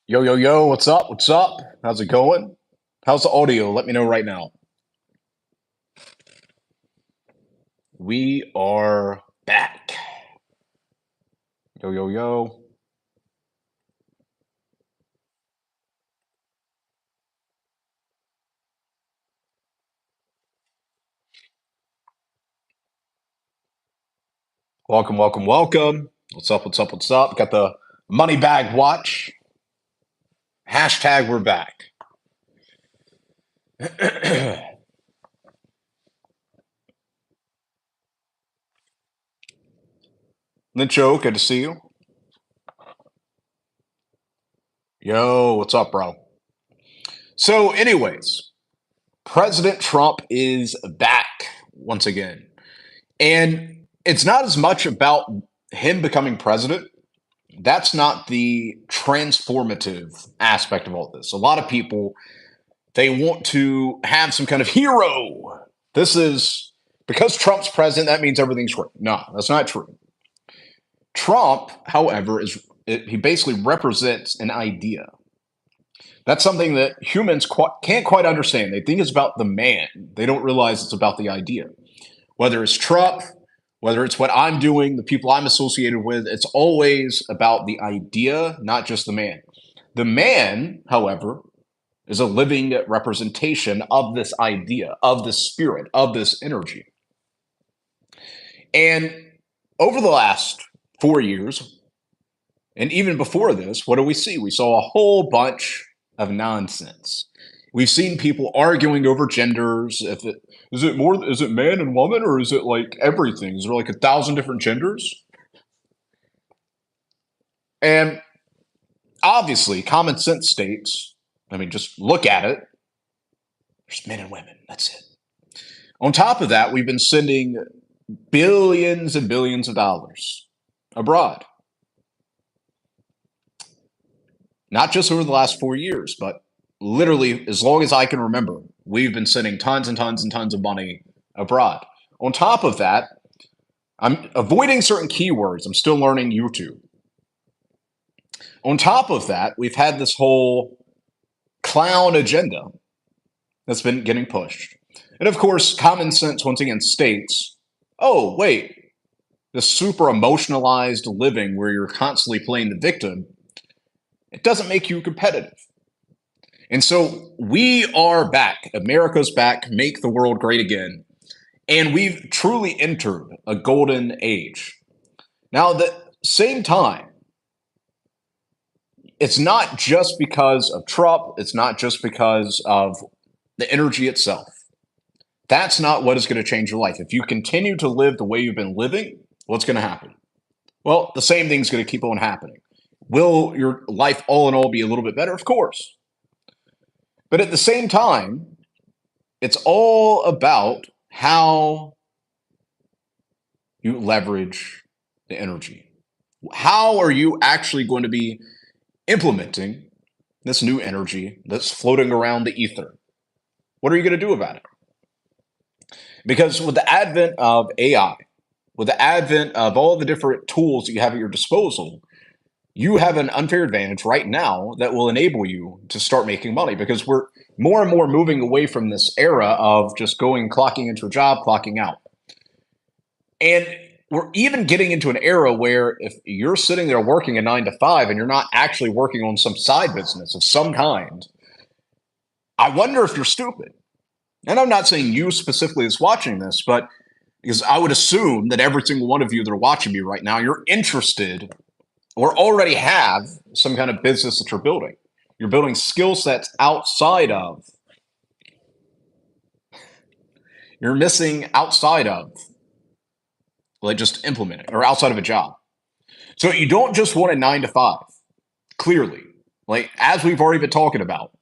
Yo, yo, yo, what's up? What's up? How's it going? How's the audio? Let me know right now. We are back. Yo, yo, yo. Welcome, welcome, welcome. What's up? What's up? What's up? Got the money bag watch. Hashtag we're back. Lincho, good to see you. Yo, what's up, bro? So, anyways, President Trump is back once again. And it's not as much about him becoming president. That's not the transformative aspect of all this. A lot of people, they want to have some kind of hero. This is because Trump's president, that means everything's great. No, that's not true. Trump, however, he basically represents an idea. That's something that humans can't quite understand. They think it's about the man. They don't realize it's about the idea. Whether it's Trump, whether it's what I'm doing, the people I'm associated with, it's always about the idea, not just the man. The man, however, is a living representation of this idea, of this spirit, of this energy. And over the last 4 years, and even before this, what do we see? We saw a whole bunch of nonsense. We've seen people arguing over genders. If it is it man and woman, or is it like everything? Is there like 1,000 different genders? And obviously, common sense states, I mean, just look at it. There's men and women. That's it. On top of that, we've been sending billions and billions of dollars abroad. Not just over the last 4 years, but literally as long as I can remember, we've been sending tons and tons and tons of money abroad. On top of that, I'm avoiding certain keywords. I'm still learning YouTube. On top of that, we've had this whole clown agenda that's been getting pushed. And of course, common sense once again states, oh, wait, this super emotionalized living where you're constantly playing the victim, it doesn't make you competitive. And so we are back. America's back. Make the world great again. And we've truly entered a golden age. Now, at the same time, it's not just because of Trump. It's not just because of the energy itself. That's not what is going to change your life. If you continue to live the way you've been living, what's going to happen? Well, the same thing's going to keep on happening. Will your life all in all be a little bit better? Of course. But at the same time, it's all about how you leverage the energy. How are you actually going to be implementing this new energy that's floating around the ether? What are you going to do about it? Because with the advent of AI, with the advent of all the different tools that you have at your disposal, you have an unfair advantage right now that will enable you to start making money because we're more and more moving away from this era of just going, clocking into a job, clocking out. And we're even getting into an era where if you're sitting there working a 9 to 5 and you're not actually working on some side business of some kind, I wonder if you're stupid. And I'm not saying you specifically is watching this, but because I would assume that every single one of you that are watching me right now, you're interested or already have some kind of business that you're building. You're building skill sets outside of. You're missing outside of, like just implementing or outside of a job. So you don't just want a 9 to 5, clearly. Like, as we've already been talking about,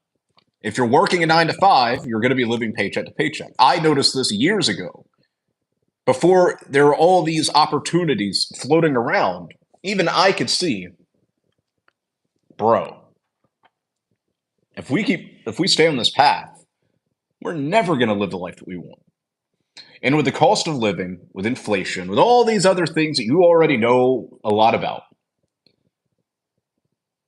if you're working a 9 to 5, you're going to be living paycheck to paycheck. I noticed this years ago. Before there were all these opportunities floating around, even I could see, bro, if we stay on this path, we're never going to live the life that we want. And with the cost of living, with inflation, with all these other things that you already know a lot about,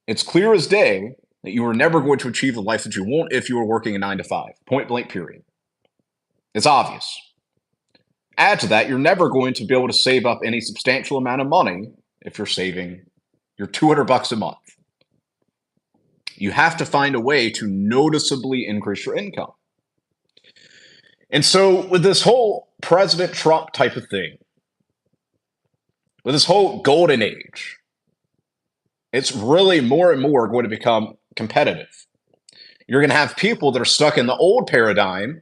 it's clear as day that you are never going to achieve the life that you want if you are working a 9 to 5. Point blank, period. It's obvious. Add to that, you're never going to be able to save up any substantial amount of money if you're saving your $200 a month. You have to find a way to noticeably increase your income. And so, with this whole President Trump type of thing, with this whole golden age, it's really more and more going to become competitive. You're going to have people that are stuck in the old paradigm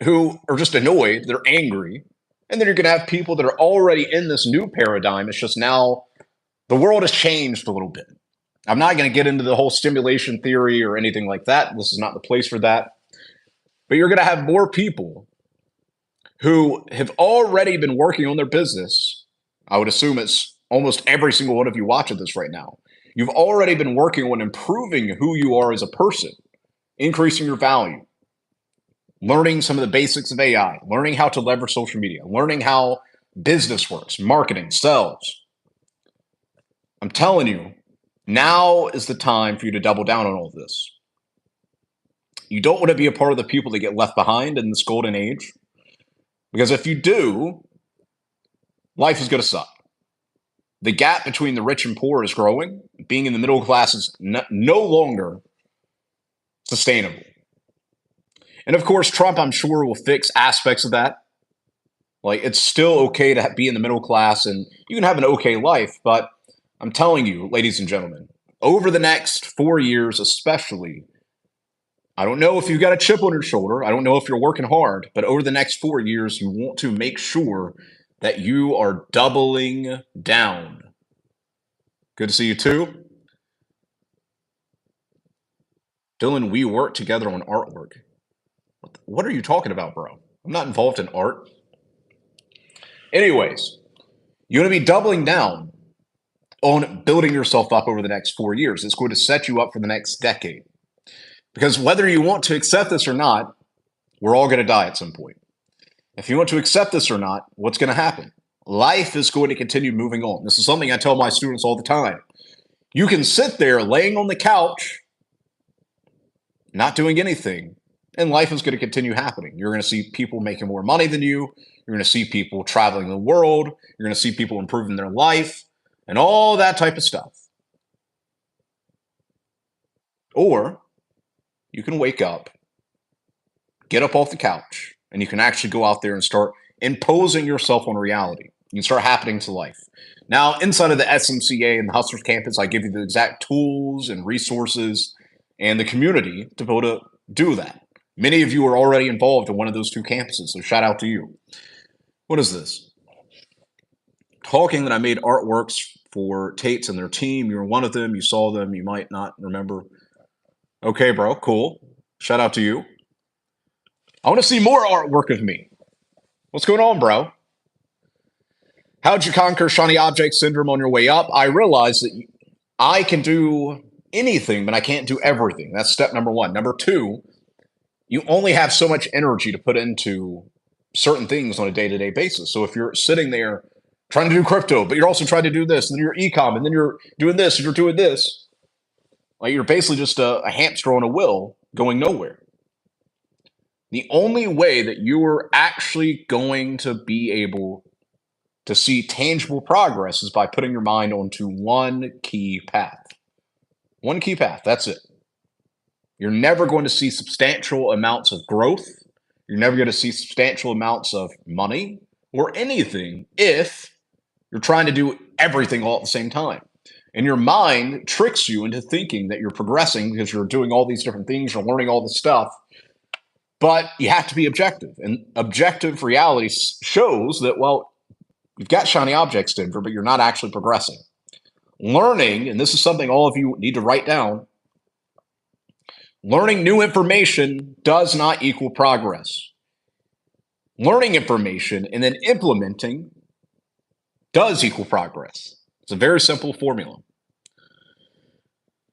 who are just annoyed, they're angry, and then you're going to have people that are already in this new paradigm. It's just now the world has changed a little bit. I'm not going to get into the whole stimulation theory or anything like that. This is not the place for that. But you're going to have more people who have already been working on their business. I would assume it's almost every single one of you watching this right now. You've already been working on improving who you are as a person, increasing your value, learning some of the basics of AI, learning how to leverage social media, learning how business works, marketing, sales. I'm telling you, now is the time for you to double down on all this. You don't want to be a part of the people that get left behind in this golden age, because if you do, life is going to suck. The gap between the rich and poor is growing. Being in the middle class is no longer sustainable. And of course, Trump, I'm sure, will fix aspects of that. Like, it's still okay to be in the middle class and you can have an okay life. But I'm telling you, ladies and gentlemen, over the next 4 years, especially, I don't know if you've got a chip on your shoulder. I don't know if you're working hard, but over the next 4 years, you want to make sure that you are doubling down. Good to see you too. Dylan, we work together on artwork. What are you talking about, bro? I'm not involved in art. Anyways, you're going to be doubling down on building yourself up over the next 4 years. It's going to set you up for the next decade. Because whether you want to accept this or not, we're all going to die at some point. If you want to accept this or not, what's going to happen? Life is going to continue moving on. This is something I tell my students all the time. You can sit there laying on the couch, not doing anything, and life is going to continue happening. You're going to see people making more money than you. You're going to see people traveling the world. You're going to see people improving their life and all that type of stuff. Or you can wake up, get up off the couch, and you can actually go out there and start imposing yourself on reality. You can start happening to life. Now, inside of the SMCA and the Hustlers Campus, I give you the exact tools and resources and the community to be able to do that. Many of you are already involved in one of those 2 campuses, so shout out to you. What is this? Talking that I made artworks for Tates and their team. You were one of them. You saw them. You might not remember. Okay, bro. Cool. Shout out to you. I want to see more artwork of me. What's going on, bro? How'd you conquer shiny object syndrome on your way up? I realized that I can do anything, but I can't do everything. That's step number 1. Number 2, you only have so much energy to put into certain things on a day-to-day basis. So if you're sitting there trying to do crypto, but you're also trying to do this, and then you're e-com, and then you're doing this, and you're doing this, like you're basically just a hamster on a wheel going nowhere. The only way that you are actually going to be able to see tangible progress is by putting your mind onto one key path. One key path, that's it. You're never going to see substantial amounts of growth. You're never going to see substantial amounts of money or anything if you're trying to do everything all at the same time. And your mind tricks you into thinking that you're progressing because you're doing all these different things, you're learning all this stuff. But you have to be objective. And objective reality shows that, well, you've got shiny object syndrome, but you're not actually progressing. Learning, and this is something all of you need to write down, learning new information does not equal progress. Learning information and then implementing does equal progress. It's a very simple formula.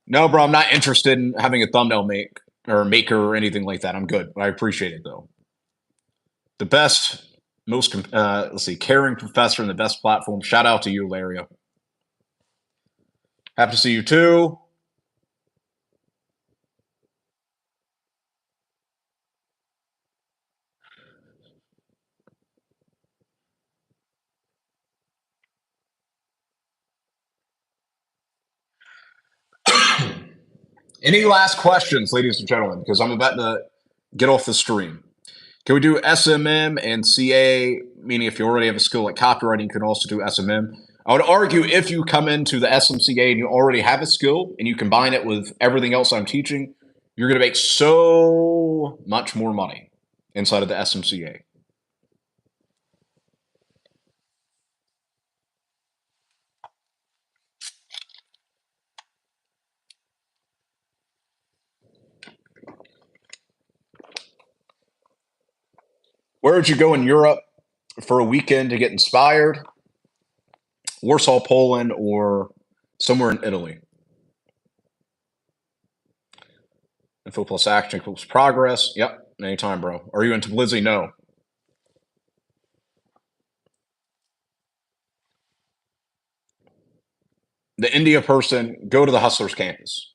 No, bro, I'm not interested in having a thumbnail maker or anything like that. I'm good. I appreciate it, though. The best, most, caring professor and the best platform. Shout out to you, Laria. Happy to see you, too. Any last questions, ladies and gentlemen? Because I'm about to get off the stream. Can we do SMM and CA? Meaning, if you already have a skill like copywriting, you can also do SMM. I would argue if you come into the SMCA and you already have a skill and you combine it with everything else I'm teaching, you're going to make so much more money inside of the SMCA. Where would you go in Europe for a weekend to get inspired? Warsaw, Poland, or somewhere in Italy? Info plus action equals progress. Yep, anytime, bro. Are you into Blizzy? No. The India person, go to the Hustlers campus.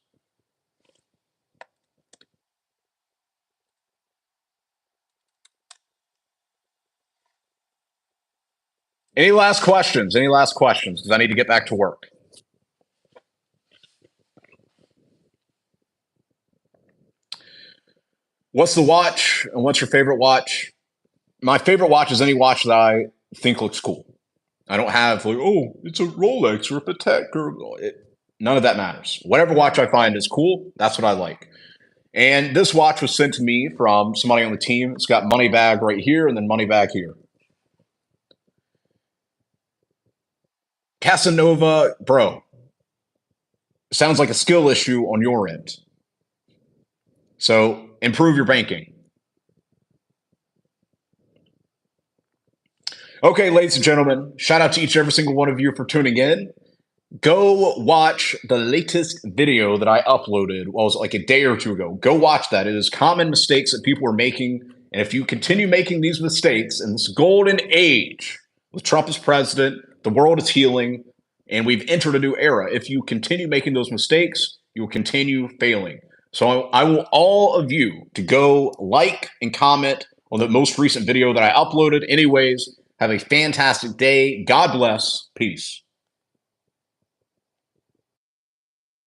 Any last questions? Any last questions? Because I need to get back to work. What's the watch and what's your favorite watch? My favorite watch is any watch that I think looks cool. I don't have like, oh, it's a Rolex or a Patek or none of that matters. Whatever watch I find is cool, that's what I like. And this watch was sent to me from somebody on the team. It's got money bag right here and then money bag here. Casanova, bro, sounds like a skill issue on your end. So improve your banking. Okay, ladies and gentlemen, shout out to each and every single one of you for tuning in. Go watch the latest video that I uploaded. Well, it was like a day or two ago. Go watch that. It is common mistakes that people are making. And if you continue making these mistakes in this golden age with Trump as president, the world is healing, and we've entered a new era. If you continue making those mistakes, you will continue failing. So I want all of you to go like and comment on the most recent video that I uploaded. Anyways, have a fantastic day. God bless. Peace.